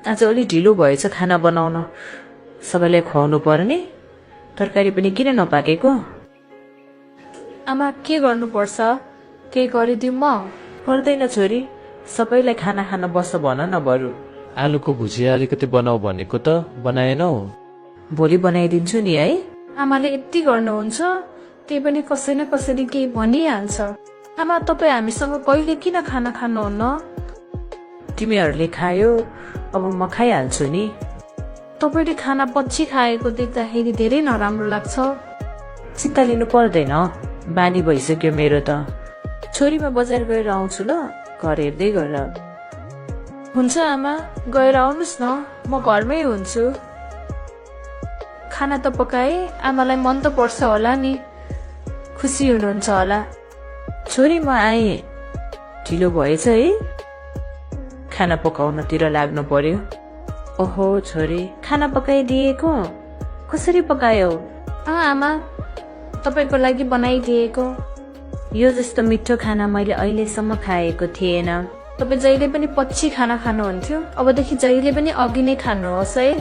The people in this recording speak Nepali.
आज अलि ढिलो भएछ खाना बनाउन। सबैलाई खुवाउनु पर्ने, तरकारी पनि किन नपाकेको? आमा के गर्नुपर्छ? के गरिदिउँ म? पर्दैन छोरी, सबैलाई खाना खान बस्छ भन न बरु। आलुको भुजिया अलिकति बनाऊ भनेको त बनाएनौ। भोलि बनाइदिन्छु नि है। आमाले यति गर्नुहुन्छ, त्यही पनि कसै न कसैले केही भनिहाल्छ। आमा तपाईँ हामीसँग कहिले किन खाना खानुहुन्न? तिमीहरूले खायो, अब म खाइहाल्छु नि। तपाईँले खाना पछि खाएको देख्दाखेरि धेरै नराम्रो लाग्छ। चिन्ता लिनु पर्दैन, बानी भइसक्यो मेरो त। छोरी म बजार गएर आउँछु ल, घर हेर्दै गर। हुन्छ आमा, गएर आउनुहोस् न, म घरमै हुन्छु। खाना त पकाए, आमालाई मन त पर्छ होला नि, खुसी हुनुहुन्छ होला। छोरी म आएँ, ढिलो भएछ है, खाना पकाउनतिर लाग्नु पर्यो। ओहो छोरी, खाना पकाइदिएको? कसरी पकायो? आमा, तपाईँको लागि बनाइदिएको। यो जस्तो मिठो खाना मैले अहिलेसम्म खाएको थिएन। तपाईँ जहिले पनि पछि खाना खानुहुन्थ्यो, अबदेखि जहिले पनि अघि नै खानुहोस् है।